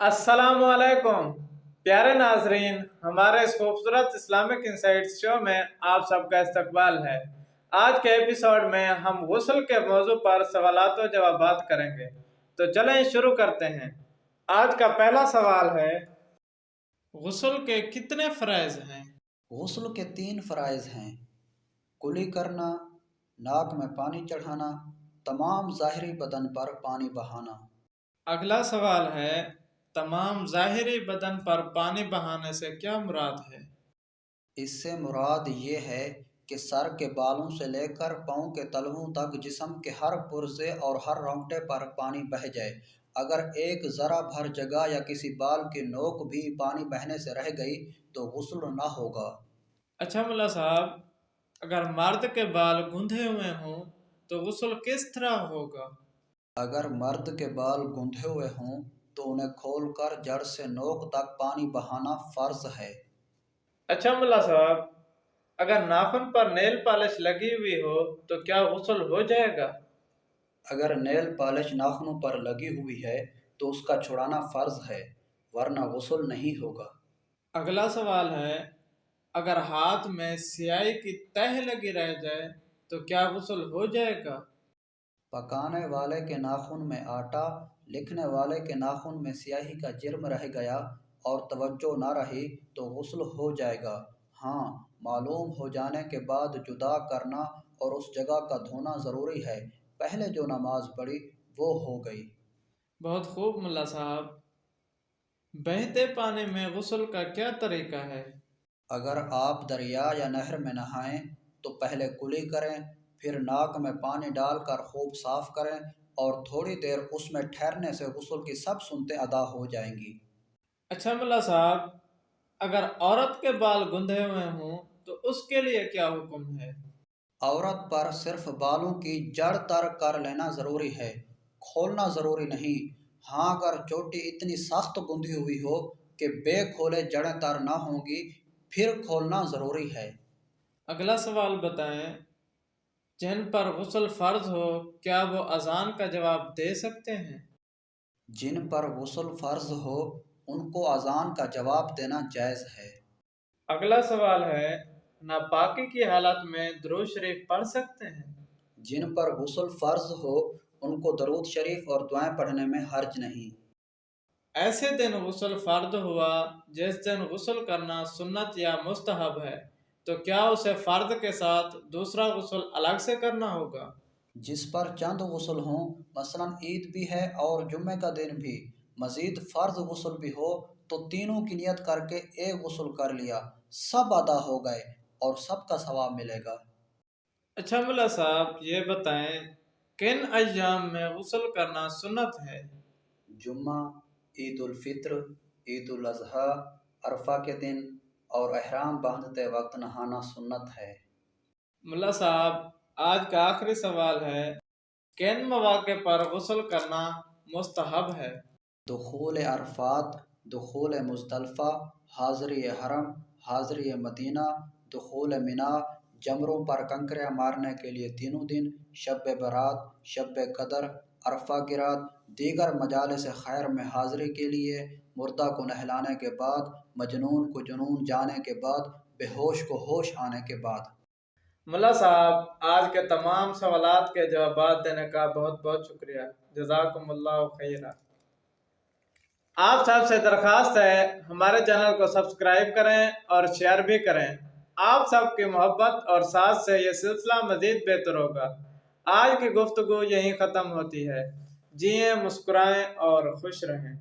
अस्सलाम वालेकुम प्यारे नाजरीन, हमारे इस खूबसूरत इस्लामिक इंसाइट्स शो में आप सबका इस्तकबाल है। आज के एपिसोड में हम गुस्ल के मौजू पर सवालात व जवाबात करेंगे। तो चलें शुरू करते हैं। आज का पहला सवाल है, गुस्ल के कितने फ़राइज़ हैं? गुस्ल के 3 फ़राइज़ हैं। कुली करना, नाक में पानी चढ़ाना, तमाम ज़ाहिरी बदन पर पानी बहाना। अगला सवाल है, तमाम ज़ाहिरी बदन पर पानी बहाने से क्या मुराद है? इससे मुराद ये है कि सर के बालों से लेकर पाँव के तलवों तक जिस्म के हर पुर्जे और हर रोंगटे पर पानी बह जाए। अगर एक ज़रा भर जगह या किसी बाल की नोक भी पानी बहने से रह गई तो गुस्ल ना होगा। अच्छा मुल्ला साहब, अगर मर्द के बाल गूंधे हुए हों तो गुस्ल किस तरह होगा? अगर मर्द के बाल गूंधे हुए हों तो उन्हें खोलकर जड़ से नोक तक पानी बहाना फ़र्ज है। अच्छा मुल्ला साहब, अगर नाखून पर नेल पॉलिश लगी हुई हो तो क्या गुस्ल हो जाएगा? अगर नेल पॉलिश नाखूनों पर लगी हुई है तो उसका छुड़ाना फ़र्ज है, वरना गुस्ल नहीं होगा। अगला सवाल है, अगर हाथ में स्याही की तह लगी रह जाए तो क्या गुस्ल हो जाएगा? पकाने वाले के नाखून में आटा, लिखने वाले के नाखून में स्याही का जिर्म रह गया और तवज्जो ना रही तो गुस्ल हो जाएगा। हाँ, मालूम हो जाने के बाद जुदा करना और उस जगह का धोना ज़रूरी है। पहले जो नमाज पढ़ी वो हो गई। बहुत खूब मुल्ला साहब। बहते पानी में गुस्ल का क्या तरीका है? अगर आप दरिया या नहर में नहाएं तो पहले कुली करें, फिर नाक में पानी डालकर खूब साफ करें और थोड़ी देर उसमें ठहरने से गुस्ल की सब सुन्नतें अदा हो जाएंगी। अच्छा मुल्ला साहब, अगर औरत के बाल गुंधे हुए हों तो उसके लिए क्या हुक्म है? औरत पर सिर्फ बालों की जड़ तर कर लेना ज़रूरी है, खोलना ज़रूरी नहीं। हाँ, अगर चोटी इतनी सख्त गुंधी हुई हो कि बेखोले जड़ें तर ना होंगी फिर खोलना ज़रूरी है। अगला सवाल बताएं, जिन पर गुस्ल फ़र्ज हो क्या वो अज़ान का जवाब दे सकते हैं? जिन पर गुस्ल फ़र्ज हो उनको अज़ान का जवाब देना जायज़ है। अगला सवाल है, नापाकी की हालत में दुरूद शरीफ पढ़ सकते हैं? जिन पर गुस्ल फ़र्ज हो उनको दरूद शरीफ और दुआएं पढ़ने में हर्ज नहीं। ऐसे दिन गुस्ल फ़र्द हुआ जिस दिन गुस्ल करना सुन्नत या मुस्तहब है, तो क्या उसे फ़र्द के साथ दूसरा गुस्ल अलग से करना होगा? जिस पर चंद गुस्ल हों, मसलन ईद भी है और जुम्मे का दिन भी, मज़ीद फ़र्ज गुस्ल भी हो तो तीनों की नियत करके एक गुस्ल कर लिया, सब अदा हो गए और सबका सवाब मिलेगा। अच्छा मुल्ला साहब, ये बताएं, किन अय्याम में गुस्ल करना सुन्नत है? जुम्मा, ईद उल फित्र, ईद उल अज़हा, अरफा के दिन और एहराम बांधते वक्त नहाना सुन्नत है। मुल्ला साहब, आज का आखिरी सवाल है, किन मौक़े पर गुस्ल करना मुस्तहब है? दुखूल अरफात, दुखूल मुज़दलिफ़ा, हाज़री हरम, हाज़री मदीना, दुखूल मिना, जमरों पर कंकरियाँ मारने के लिए तीनों दिन, शब बरात, शब कदर, अरफा गिरात, दीगर मजालिस खैर में हाज़री के लिए, मुर्दा को नहलाने के बाद, मजनून को जुनून जाने के बाद, बेहोश को होश आने के बाद। मुल्ला साहब, आज के तमाम सवालात के जवाब देने का बहुत बहुत शुक्रिया। जज़ाकुमुल्लाहु खैरा। आप सबसे दरख्वास्त है, हमारे चैनल को सब्सक्राइब करें और शेयर भी करें। आप सबकी मोहब्बत और साथ से ये सिलसिला मज़ीद बेहतर होगा। आज की गुफ्तगू यहीं ख़त्म होती है। जिएं, मुस्कुराएं और खुश रहें।